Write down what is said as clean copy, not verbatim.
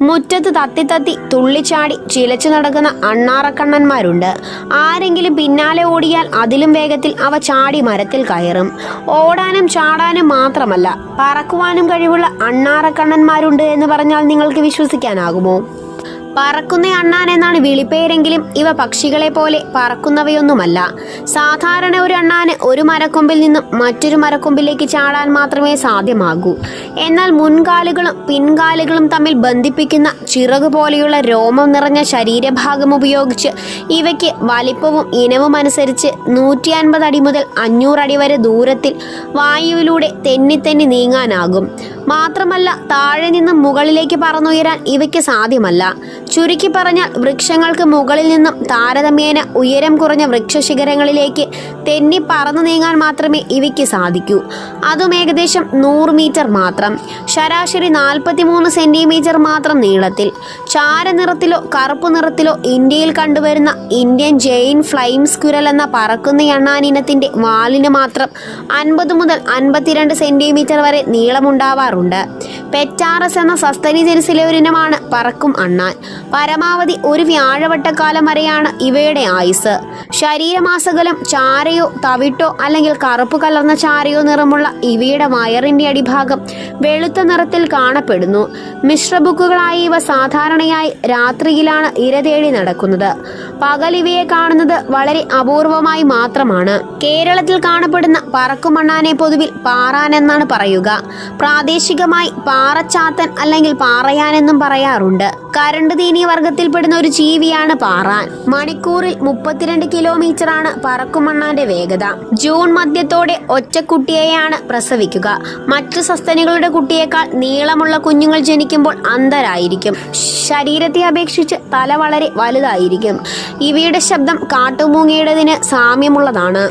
മുറ്റത്ത് തത്തി തത്തി തുള്ളിച്ചാടി ചിലച്ചു നടക്കുന്ന അണ്ണാറക്കണ്ണന്മാരുണ്ട്. ആരെങ്കിലും പിന്നാലെ ഓടിയാൽ അതിലും വേഗത്തിൽ അവ ചാടി മരത്തിൽ കയറും. ഓടാനും ചാടാനും മാത്രമല്ല, പറക്കുവാനും കഴിവുള്ള അണ്ണാറക്കണ്ണന്മാരുണ്ട് എന്ന് പറഞ്ഞാൽ നിങ്ങൾക്ക് വിശ്വസിക്കാനാകുമോ? പറക്കുന്ന അണ്ണാൻ എന്നാണ് വിളിപ്പേരെങ്കിലും ഇവ പക്ഷികളെ പോലെ പറക്കുന്നവയൊന്നുമല്ല. സാധാരണ ഒരു അണ്ണാന് ഒരു മരക്കൊമ്പിൽ നിന്നും മറ്റൊരു മരക്കൊമ്പിലേക്ക് ചാടാൻ മാത്രമേ സാധ്യമാകൂ. എന്നാൽ മുൻകാലുകളും പിൻകാലുകളും തമ്മിൽ ബന്ധിപ്പിക്കുന്ന ചിറക് പോലെയുള്ള രോമം നിറഞ്ഞ ശരീരഭാഗം ഉപയോഗിച്ച് ഇവയ്ക്ക് വലിപ്പവും ഇനവും അനുസരിച്ച് 150 അടി മുതൽ 500 അടി വരെ ദൂരത്തിൽ വായുവിലൂടെ തെന്നി നീങ്ങാനാകും. മാത്രമല്ല, താഴെ നിന്നും മുകളിലേക്ക് പറന്നുയരാൻ ഇവയ്ക്ക് സാധ്യമല്ല. ചുരുക്കി പറഞ്ഞാൽ, വൃക്ഷങ്ങൾക്ക് മുകളിൽ നിന്നും താരതമ്യേന ഉയരം കുറഞ്ഞ വൃക്ഷശിഖരങ്ങളിലേക്ക് തെന്നി പറന്നു നീങ്ങാൻ മാത്രമേ ഇവയ്ക്ക് സാധിക്കൂ. അതും ഏകദേശം 100 മീറ്റർ മാത്രം. ശരാശരി 43 സെന്റിമീറ്റർ മാത്രം നീളത്തിൽ. ചാരനിറത്തിലോ കറുപ്പ് നിറത്തിലോ ഇന്ത്യയിൽ കണ്ടുവരുന്ന ഇന്ത്യൻ ജെയിൻ ഫ്ലൈം സ്ക്വിറൽ എന്ന പറക്കുന്ന അണ്ണാനിനത്തിന്റെ വാലിന് മാത്രം 50 മുതൽ 52 സെന്റിമീറ്റർ വരെ നീളമുണ്ടാവാറുണ്ട്. പെറ്റാറസ് എന്ന സസ്തനി ജനുസിലെ ഒരിനമാണ് പറക്കും അണ്ണാൻ. പരമാവധി ഒരു വ്യാഴവട്ടക്കാലം വരെയാണ് ഇവയുടെ ആയുസ്. ശരീരമാസകലം ചാരയോ തവിട്ടോ അല്ലെങ്കിൽ കറുപ്പ് കലർന്ന ചാരയോ നിറമുള്ള ഇവയുടെ വയറിന്റെ അടിഭാഗം വെളുത്ത നിറത്തിൽ കാണപ്പെടുന്നു. മിശ്രബുക്കുകളായി ഇവ സാധാരണയായി രാത്രിയിലാണ് ഇര തേടി നടക്കുന്നത്. പകൽ ഇവയെ കാണുന്നത് വളരെ അപൂർവമായി മാത്രമാണ്. കേരളത്തിൽ കാണപ്പെടുന്ന പറക്കുമണ്ണാനെ പൊതുവിൽ പാറാൻ എന്നാണ് പറയുക. പ്രാദേശികമായി പാറച്ചാത്തൻ അല്ലെങ്കിൽ പാറയാൻ എന്നും പറയാറുണ്ട്. കരണ്ട് തീനി വർഗത്തിൽപ്പെടുന്ന ഒരു ജീവിയാണ് പാറാൻ. മണിക്കൂറിൽ 32 കിലോമീറ്ററാണ് പറക്കുമണ്ണാന്റെ വേഗത. ജൂൺ മധ്യത്തോടെ ഒറ്റക്കുട്ടിയെയാണ് പ്രസവിക്കുക. മറ്റു സസ്തനികളുടെ കുട്ടിയേക്കാൾ നീളമുള്ള കുഞ്ഞുങ്ങൾ ജനിക്കുമ്പോൾ അന്ധരായിരിക്കും. ശരീരത്തെ അപേക്ഷിച്ച് തല വളരെ വലുതായിരിക്കും. ഇവയുടെ ശബ്ദം കാട്ടുമൂങ്ങയുടേതിന് സാമ്യമുള്ളതാണ്.